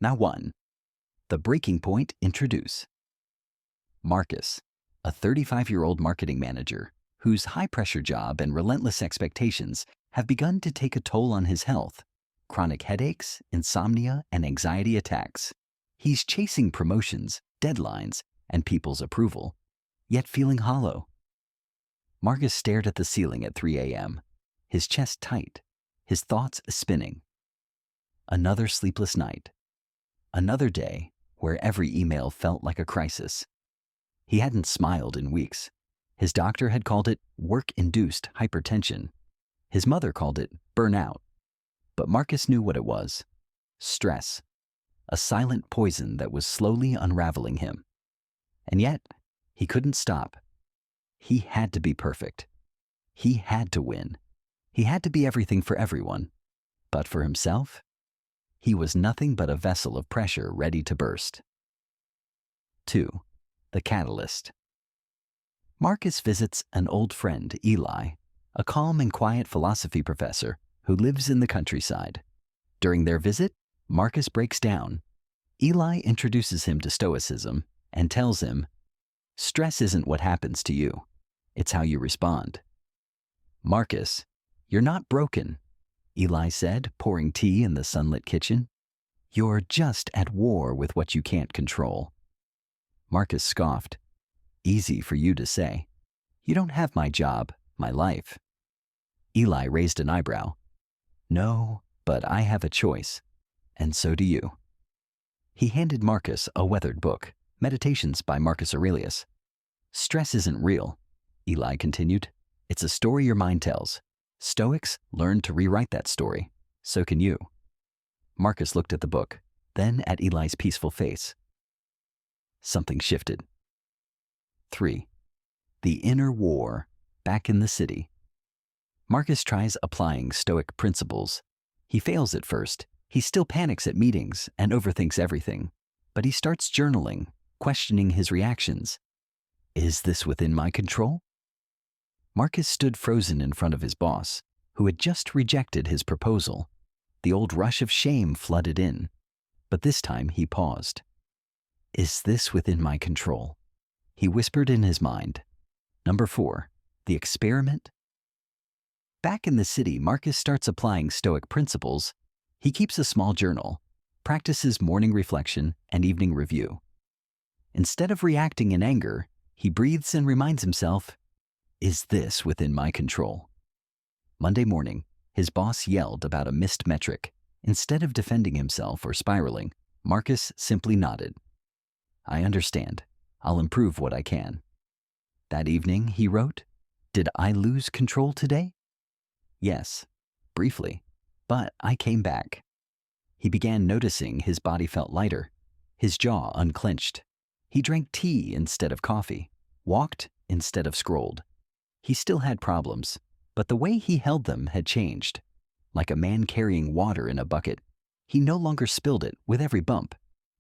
Now 1. The breaking point introduce. Marcus, a 35-year-old marketing manager whose high-pressure job and relentless expectations have begun to take a toll on his health. Chronic headaches, insomnia, and anxiety attacks. He's chasing promotions, deadlines, and people's approval, yet feeling hollow. Marcus stared at the ceiling at 3 a.m., his chest tight, his thoughts spinning. Another sleepless night. Another day where every email felt like a crisis. He hadn't smiled in weeks. His doctor had called it work-induced hypertension. His mother called it burnout. But Marcus knew what it was. Stress. A silent poison that was slowly unraveling him. And yet, he couldn't stop. He had to be perfect. He had to win. He had to be everything for everyone. But for himself, he was nothing but a vessel of pressure ready to burst. 2. The catalyst. Marcus visits an old friend, Eli, a calm and quiet philosophy professor who lives in the countryside. During their visit, Marcus breaks down. Eli introduces him to Stoicism and tells him, "Stress isn't what happens to you. It's how you respond." "Marcus, you're not broken," Eli said, pouring tea in the sunlit kitchen. "You're just at war with what you can't control." Marcus scoffed. "Easy for you to say. You don't have my job, my life." Eli raised an eyebrow. "No, but I have a choice, and so do you." He handed Marcus a weathered book, Meditations by Marcus Aurelius. "Stress isn't real," Eli continued. "It's a story your mind tells. Stoics learned to rewrite that story. So can you." Marcus looked at the book, then at Eli's peaceful face. Something shifted. 3. The inner war, back in the city. Marcus tries applying Stoic principles. He fails at first. He still panics at meetings and overthinks everything. But he starts journaling, questioning his reactions. Is this within my control? Marcus stood frozen in front of his boss, who had just rejected his proposal. The old rush of shame flooded in. But this time he paused. Is this within my control? He whispered in his mind. Number 4. The experiment. Back in the city, Marcus starts applying Stoic principles. He keeps a small journal, practices morning reflection and evening review. Instead of reacting in anger, he breathes and reminds himself, is this within my control? Monday morning, his boss yelled about a missed metric. Instead of defending himself or spiraling, Marcus simply nodded. I understand. I'll improve what I can. That evening, he wrote, did I lose control today? Yes, briefly, but I came back. He began noticing his body felt lighter, his jaw unclenched. He drank tea instead of coffee, walked instead of scrolled. He still had problems, but the way he held them had changed. Like a man carrying water in a bucket, he no longer spilled it with every bump.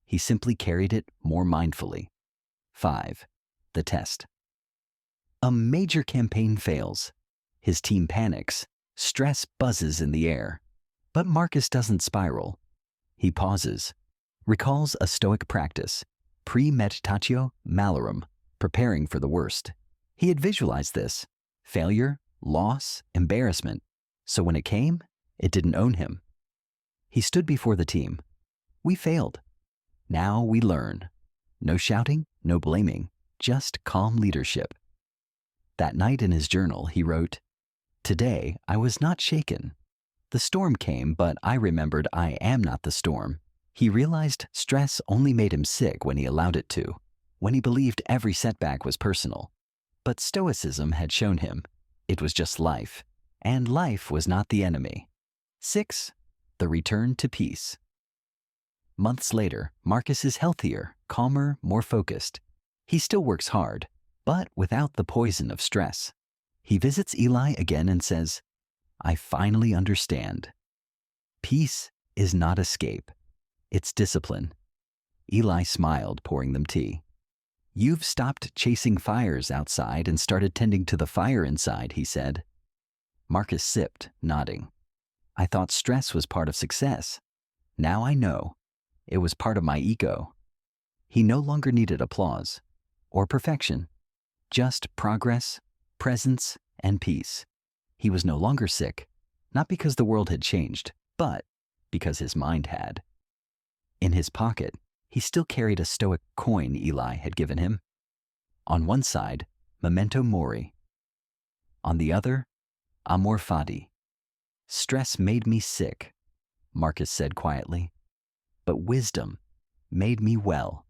He simply carried it more mindfully. 5. The test. A major campaign fails. His team panics. Stress buzzes in the air. But Marcus doesn't spiral. He pauses, recalls a Stoic practice, premeditatio malorum, preparing for the worst. He had visualized this, failure, loss, embarrassment, so when it came, it didn't own him. He stood before the team. We failed. Now we learn. No shouting, no blaming, just calm leadership. That night in his journal, he wrote, today I was not shaken. The storm came, but I remembered I am not the storm. He realized stress only made him sick when he allowed it to, when he believed every setback was personal. But Stoicism had shown him it was just life, and life was not the enemy. 6. The return to peace. Months later, Marcus is healthier, calmer, more focused. He still works hard, but without the poison of stress. He visits Eli again and says, I finally understand. Peace is not escape. It's discipline. Eli smiled, pouring them tea. You've stopped chasing fires outside and started tending to the fire inside, he said. Marcus sipped, nodding. I thought stress was part of success. Now I know. It was part of my ego. He no longer needed applause or perfection, just progress, presence, and peace. He was no longer sick, not because the world had changed, but because his mind had. In his pocket, he still carried a Stoic coin Eli had given him. On one side, memento mori. On the other, amor fati. Stress made me sick, Marcus said quietly, but wisdom made me well.